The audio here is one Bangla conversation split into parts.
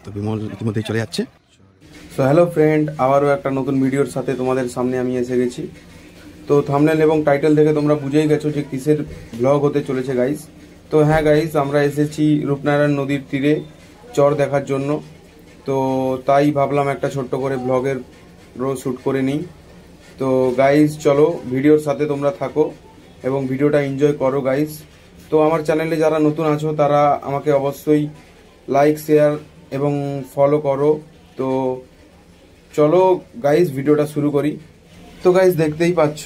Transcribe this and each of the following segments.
তো বিমল ইতিমধ্যেই চলে যাচ্ছে। সো হ্যালো ফ্রেন্ড, আবারও একটা নতুন ভিডিওর সাথে তোমাদের সামনে আমি এসে গেছি। তো থাম্বনেল এবং টাইটেল দেখে তোমরা বুঝেই গেছো যে কিসের ব্লগ হতে চলেছে গাইস। তো হ্যাঁ গাইস, আমরা এসেছি রূপনারায়ণ নদীর তীরে চর দেখার জন্য। তো তাই ভাবলাম একটা ছোট্ট করে ব্লগের শ্যুট করে নিই। তো গাইস চলো ভিডিওর সাথে তোমরা থাকো এবং ভিডিওটা এনজয় করো গাইস। তো আমার চ্যানেলে যারা নতুন আছো তারা আমাকে অবশ্যই লাইক, শেয়ার এবং ফলো করো। তো চলো গাইস ভিডিওটা শুরু করি। তো গাইস দেখতেই পাচ্ছ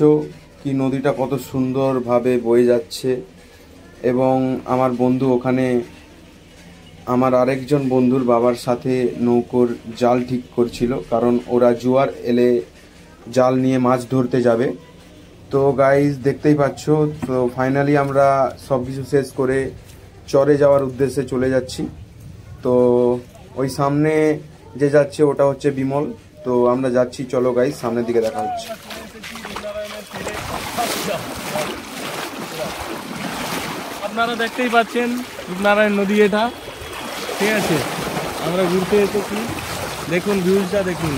কি নদীটা কত সুন্দরভাবে বয়ে যাচ্ছে এবং আমার বন্ধু ওখানে আমার আরেকজন বন্ধুর বাবার সাথে নৌকোর জাল ঠিক করছিল, কারণ ওরা জোয়ার এলে জাল নিয়ে মাছ ধরতে যাবে। তো গাইস দেখতেই পাচ্ছ, তো ফাইনালি আমরা সব কিছু শেষ করে চরে যাওয়ার উদ্দেশ্যে চলে যাচ্ছি। তো ওই সামনে যে যাচ্ছে ওটা হচ্ছে বিমল। তো আমরা যাচ্ছি, চলো গাইস সামনের দিকে দেখা হচ্ছে। আপনারা দেখতেই পাচ্ছেন রূপনারায়ণ নদী, এটা ঠিক আছে। আমরা ঘুরতে এসেছি, দেখুন ভিউজটা দেখুন।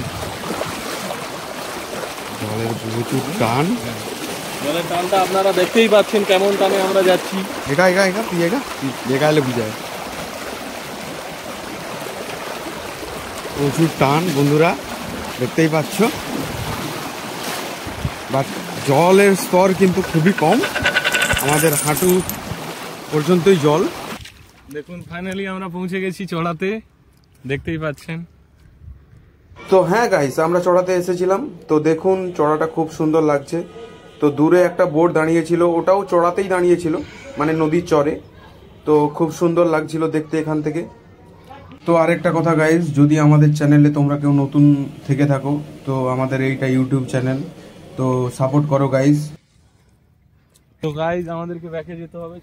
জলের প্রচুর টান, জলের টানটা আপনারা দেখতেই পাচ্ছেন কেমন টানে আমরা যাচ্ছি। এগা এগা এগা তুই এগা এগা এলে বুঝায় প্রচুর টান বন্ধুরা, দেখতেই পাচ্ছ। বাট জলের স্তর কিন্তু খুবই কম, আমাদের হাঁটু পর্যন্তই জল। দেখুন ফাইনালি আমরা পৌঁছে গেছি চড়াতে, দেখতেই পাচ্ছেন। তো হ্যাঁ গাইস, আমরা চড়াতে এসেছিলাম। তো দেখুন চড়াটা খুব সুন্দর লাগছে। তো দূরে একটা বোট দাঁড়িয়েছিল, ওটাও চড়াতেই দাঁড়িয়েছিল, মানে নদীর চরে। তো খুব সুন্দর লাগছিল দেখতে এখান থেকে। তো আরেকটা কথা গাইস, যদি আমাদের চ্যানেলে তোমরা কেউ নতুন থেকে থাকো তো আমাদের এইটা ইউটিউব চ্যানেল, তো সাপোর্ট করো গাইস। তো গাইস আমাদেরকে ব্যাকে যেতে হবে।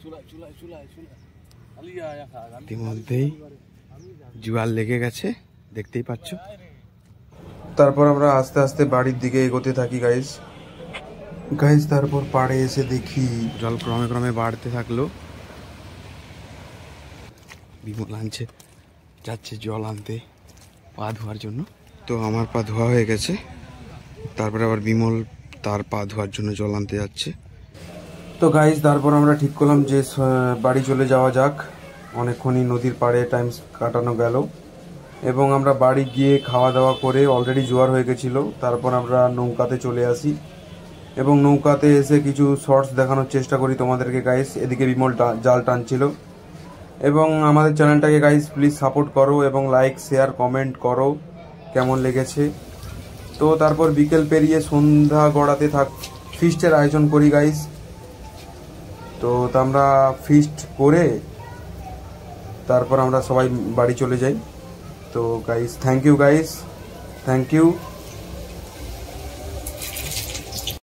ইতিমধ্যেই জোয়ার লেগে গেছে, দেখতেই পাচ্ছ। তারপর আমরা আস্তে আস্তে বাড়ির দিকে এগোতে থাকি গাইস। তারপর পাড়ে এসে দেখি জল ক্রমে ক্রমে বাড়তে থাকলো। বিমল যাচ্ছে জল আনতে পা ধোয়ার জন্য। তো আমার পা ধোয়া হয়ে গেছে, তারপরে আবার বিমল তার পা ধোয়ার জন্য জল আনতে যাচ্ছে। তো গাইস তারপর আমরা ঠিক করলাম যে বাড়ি চলে যাওয়া যাক, অনেকক্ষণই নদীর পাড়ে টাইম কাটানো গেল। এবং আমরা বাড়ি গিয়ে খাওয়া দাওয়া করে, অলরেডি জোয়ার হয়ে গেছিলো, তারপর আমরা নৌকাতে চলে আসি এবং নৌকাতে এসে কিছু শর্টস দেখানোর চেষ্টা করি তোমাদেরকে গাইস। এদিকে বিমল জাল টানছিল। এবং আমাদের চ্যানেলটাকে গাইস প্লিজ সাপোর্ট করো এবং লাইক, শেয়ার, কমেন্ট করো কেমন লেগেছে। তো তারপর বিকেল পেরিয়ে সন্ধ্যা গড়াতে ফিস্টের আয়োজন করি গাইস। তো আমরা ফিস্ট করে তারপর আমরা সবাই বাড়ি চলে যাই। তো guys thank you guys, thank you.